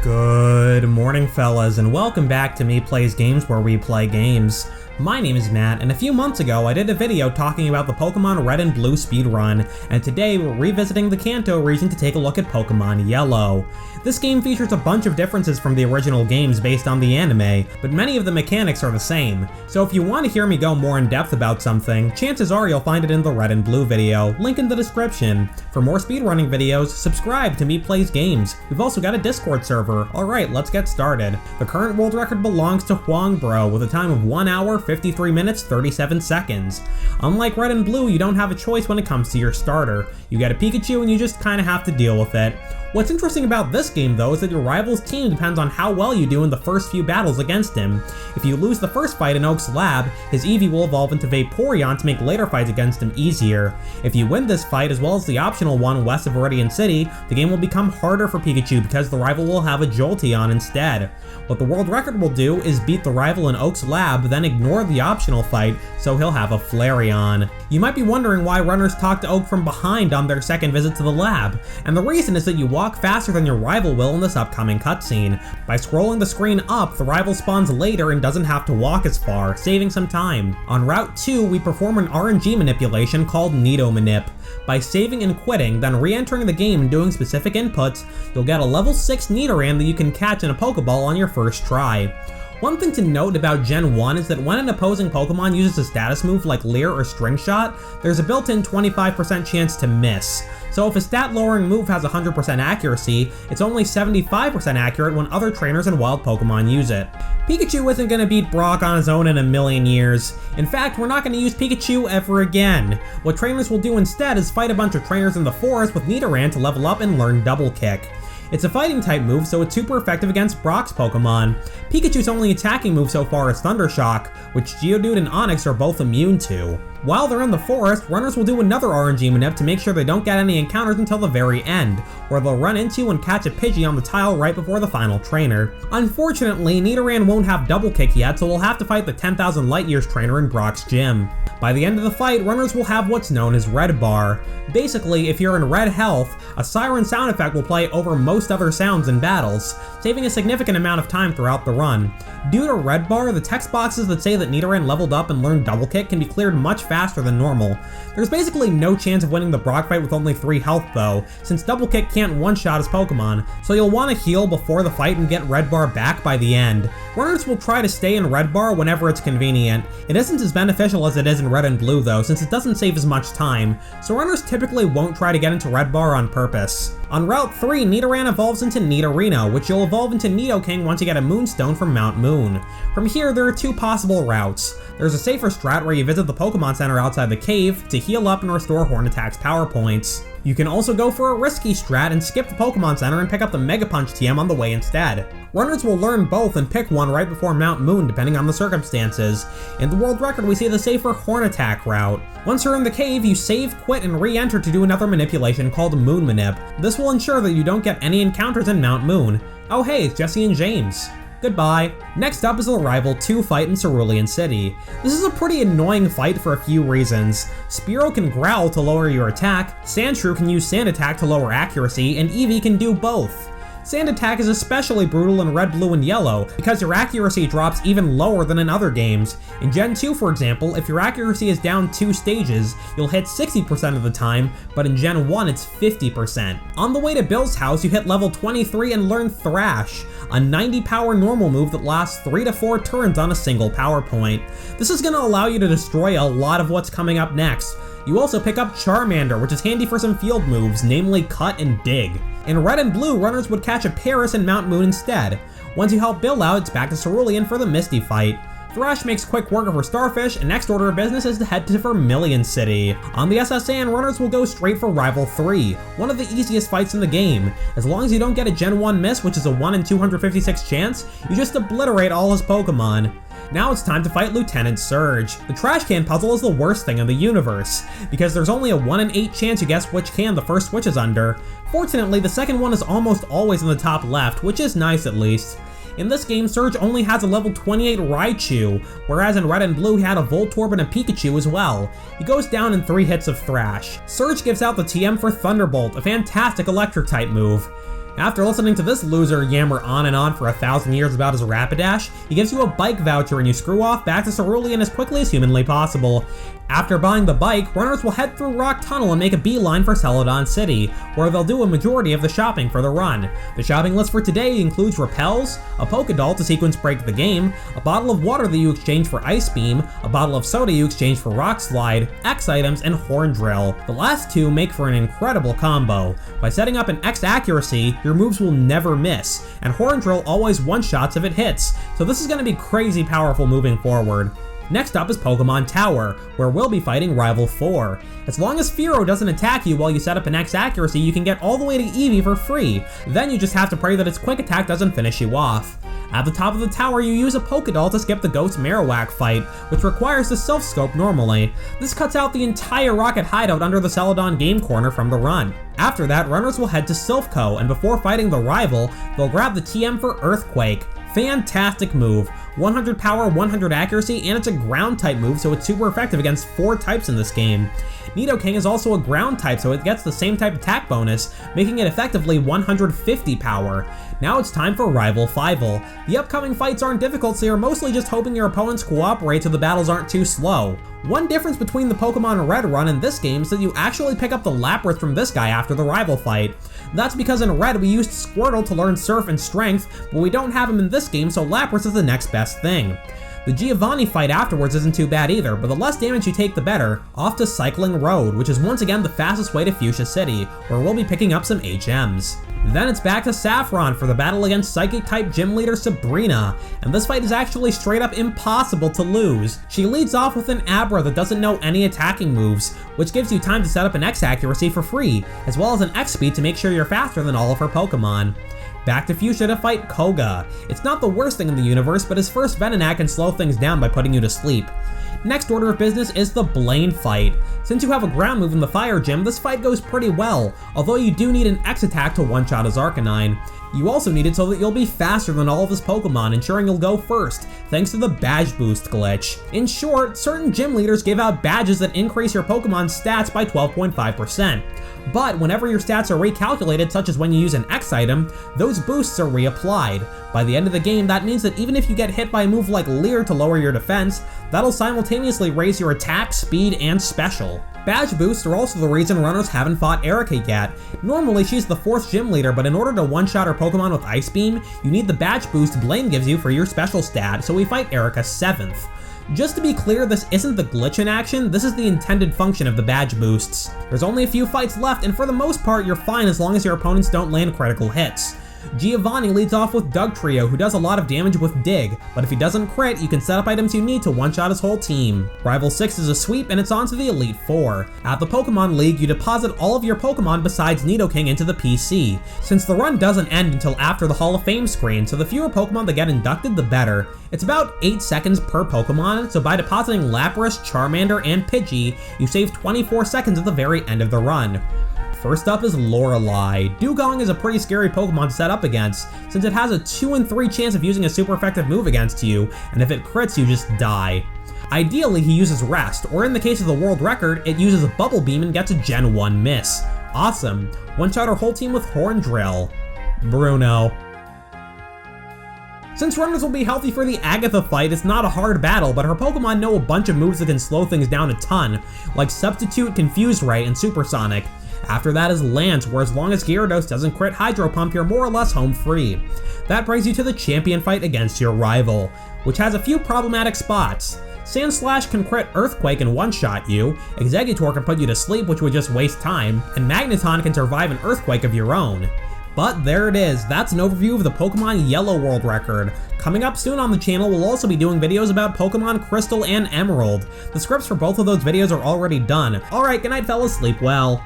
Good morning, fellas, and welcome back to Me Plays Games, where we play games. My name is Matt, and a few months ago I did a video talking about the Pokemon Red and Blue speedrun, and today we're revisiting the Kanto region to take a look at Pokemon Yellow. This game features a bunch of differences from the original games based on the anime, but many of the mechanics are the same. So if you want to hear me go more in depth about something, chances are you'll find it in the Red and Blue video, link in the description. For more speedrunning videos, subscribe to Me Plays Games. We've also got a Discord server. Alright, let's get started. The current world record belongs to Huang Bro with a time of 1 hour, 53 minutes, 37 seconds. Unlike Red and Blue, you don't have a choice when it comes to your starter. You get a Pikachu and you just kinda have to deal with it. What's interesting about this game though is that your rival's team depends on how well you do in the first few battles against him. If you lose the first fight in Oak's lab, his Eevee will evolve into Vaporeon to make later fights against him easier. If you win this fight as well as the optional one west of Viridian City, the game will become harder for Pikachu because the rival will have a Jolteon instead. What the world record will do is beat the rival in Oak's lab, then ignore the optional fight, so he'll have a Flareon. You might be wondering why runners talk to Oak from behind on their second visit to the lab, and the reason is that you walk faster than your rival will in this upcoming cutscene. By scrolling the screen up, the rival spawns later and doesn't have to walk as far, saving some time. On Route 2, we perform an RNG manipulation called Nidomanip. By saving and quitting, then re-entering the game and doing specific inputs, you'll get a level 6 Nidoran that you can catch in a Pokeball on your first try. One thing to note about Gen 1 is that when an opposing Pokemon uses a status move like Leer or String Shot, there's a built-in 25% chance to miss. So if a stat-lowering move has 100% accuracy, it's only 75% accurate when other trainers and wild Pokemon use it. Pikachu isn't going to beat Brock on his own in a million years. In fact, we're not going to use Pikachu ever again. What trainers will do instead is fight a bunch of trainers in the forest with Nidoran to level up and learn Double Kick. It's a fighting type move, so it's super effective against Brock's Pokemon. Pikachu's only attacking move so far is Thunder Shock, which Geodude and Onix are both immune to. While they're in the forest, runners will do another RNG manip to make sure they don't get any encounters until the very end, where they'll run into and catch a Pidgey on the tile right before the final trainer. Unfortunately, Nidoran won't have Double Kick yet, so we'll have to fight the 10,000 Light Years trainer in Brock's gym. By the end of the fight, runners will have what's known as Red Bar. Basically, if you're in red health, a siren sound effect will play over most other sounds in battles, saving a significant amount of time throughout the run. Due to Red Bar, the text boxes that say that Nidoran leveled up and learned Double Kick can be cleared much faster than normal. There's basically no chance of winning the Brock fight with only 3 health though, since Double Kick can't one-shot his Pokemon, so you'll want to heal before the fight and get Red Bar back by the end. Runners will try to stay in Red Bar whenever it's convenient. It isn't as beneficial as it is in Red and Blue though, since it doesn't save as much time, so runners typically won't try to get into Red Bar on purpose. On Route 3, Nidoran evolves into Nidorino, which you'll evolve into Nidoking once you get a Moonstone from Mount Moon. From here, there are 2 possible routes. There's a safer strat where you visit the Pokemon Center outside the cave to heal up and restore Hornatak's power points. You can also go for a risky strat and skip the Pokemon Center and pick up the Mega Punch TM on the way instead. Runners will learn both and pick one right before Mount Moon depending on the circumstances. In the world record, we see the safer Hornatak route. Once you're in the cave, you save, quit, and re-enter to do another manipulation called Moon Manip. This will ensure that you don't get any encounters in Mount Moon. Oh hey, it's Jesse and James. Goodbye. Next up is the rival 2 fight in Cerulean City. This is a pretty annoying fight for a few reasons. Spearow can growl to lower your attack, Sandshrew can use Sand Attack to lower accuracy, and Eevee can do both. Sand Attack is especially brutal in Red, Blue, and Yellow because your accuracy drops even lower than in other games. In Gen 2, for example, if your accuracy is down 2 stages, you'll hit 60% of the time, but in Gen 1 it's 50%. On the way to Bill's house, you hit level 23 and learn Thrash, a 90 power normal move that lasts 3 to 4 turns on a single power point. This is going to allow you to destroy a lot of what's coming up next. You also pick up Charmander, which is handy for some field moves, namely Cut and Dig. In Red and Blue, runners would catch a Paris in Mount Moon instead. Once you help Bill out, it's back to Cerulean for the Misty fight. Thrash makes quick work of her Starfish, and next order of business is to head to Vermilion City. On the SSN, runners will go straight for Rival 3, one of the easiest fights in the game. As long as you don't get a Gen 1 miss, which is a 1 in 256 chance, you just obliterate all his Pokemon. Now it's time to fight Lieutenant Serge. The trash can puzzle is the worst thing in the universe, because there's only a 1 in 8 chance you guess which can the first switch is under. Fortunately, the second one is almost always in the top left, which is nice at least. In this game, Serge only has a level 28 Raichu, whereas in Red and Blue he had a Voltorb and a Pikachu as well. He goes down in 3 hits of Thrash. Serge gives out the TM for Thunderbolt, a fantastic electric type move. After listening to this loser yammer on and on for 1,000 years about his Rapidash, he gives you a bike voucher and you screw off back to Cerulean as quickly as humanly possible. After buying the bike, runners will head through Rock Tunnel and make a beeline for Celadon City, where they'll do a majority of the shopping for the run. The shopping list for today includes repels, a Pokédoll to sequence break the game, a bottle of water that you exchange for Ice Beam, a bottle of soda you exchange for Rock Slide, X items, and Horn Drill. The last two make for an incredible combo. By setting up an X accuracy, your moves will never miss, and Horn Drill always one-shots if it hits, so this is going to be crazy powerful moving forward. Next up is Pokemon Tower, where we'll be fighting Rival 4. As long as Fearow doesn't attack you while you set up an X accuracy, you can get all the way to Eevee for free. Then you just have to pray that its quick attack doesn't finish you off. At the top of the tower, you use a Pokédoll to skip the Ghost Marowak fight, which requires the Silph Scope normally. This cuts out the entire Rocket hideout under the Celadon game corner from the run. After that, runners will head to Silph Co, and before fighting the rival, they'll grab the TM for Earthquake. Fantastic move. 100 power, 100 accuracy, and it's a ground type move, so it's super effective against 4 types in this game. Nidoking is also a ground type, so it gets the same type attack bonus, making it effectively 150 power. Now it's time for Rival 5. The upcoming fights aren't difficult, so you're mostly just hoping your opponents cooperate so the battles aren't too slow. One difference between the Pokemon Red run and this game is that you actually pick up the Lapras from this guy after the rival fight. That's because in Red we used Squirtle to learn Surf and Strength, but we don't have him in this game, so Lapras is the next best thing. The Giovanni fight afterwards isn't too bad either, but the less damage you take the better. Off to Cycling Road, which is once again the fastest way to Fuchsia City, where we'll be picking up some HMs. Then it's back to Saffron for the battle against Psychic-type gym leader Sabrina, and this fight is actually straight up impossible to lose. She leads off with an Abra that doesn't know any attacking moves, which gives you time to set up an X accuracy for free, as well as an X speed to make sure you're faster than all of her Pokemon. Back to Fuchsia to fight Koga. It's not the worst thing in the universe, but his first Venonat can slow things down by putting you to sleep. Next order of business is the Blaine fight. Since you have a ground move in the Fire Gym, this fight goes pretty well, although you do need an X attack to one-shot his Arcanine. You also need it so that you'll be faster than all of his Pokemon, ensuring you'll go first, thanks to the Badge Boost glitch. In short, certain gym leaders give out badges that increase your Pokemon's stats by 12.5%. But whenever your stats are recalculated, such as when you use an X item, those boosts are reapplied. By the end of the game, that means that even if you get hit by a move like Leer to lower your defense, that'll simultaneously raise your attack, speed, and special. Badge boosts are also the reason runners haven't fought Erica yet. Normally she's the 4th gym leader, but in order to one-shot her Pokemon with Ice Beam, you need the badge boost Blaine gives you for your special stat, so we fight Erica 7th. Just to be clear, this isn't the glitch in action, this is the intended function of the badge boosts. There's only a few fights left, and for the most part you're fine as long as your opponents don't land critical hits. Giovanni leads off with Dugtrio, who does a lot of damage with Dig, but if he doesn't crit, you can set up items you need to one-shot his whole team. Rival 6 is a sweep, and it's on to the Elite 4. At the Pokemon League, you deposit all of your Pokemon besides Nidoking into the PC. Since the run doesn't end until after the Hall of Fame screen, so the fewer Pokemon that get inducted, the better. It's about 8 seconds per Pokemon, so by depositing Lapras, Charmander, and Pidgey, you save 24 seconds at the very end of the run. First up is Lorelei. Dugong is a pretty scary Pokemon to set up against, since it has a 2 in 3 chance of using a super effective move against you, and if it crits you just die. Ideally he uses Rest, or in the case of the world record, it uses a Bubble Beam and gets a Gen 1 miss. Awesome. One-shot her whole team with Horn Drill. Bruno. Since runners will be healthy for the Agatha fight, it's not a hard battle, but her Pokemon know a bunch of moves that can slow things down a ton, like Substitute, Confuse Ray, and Supersonic. After that is Lance, where as long as Gyarados doesn't crit Hydro Pump, you're more or less home free. That brings you to the champion fight against your rival, which has a few problematic spots. Sandslash can crit Earthquake and one-shot you, Exeggutor can put you to sleep, which would just waste time, and Magneton can survive an Earthquake of your own. But there it is, that's an overview of the Pokemon Yellow World Record. Coming up soon on the channel, we'll also be doing videos about Pokemon Crystal and Emerald. The scripts for both of those videos are already done. Alright, good night fellas, sleep well.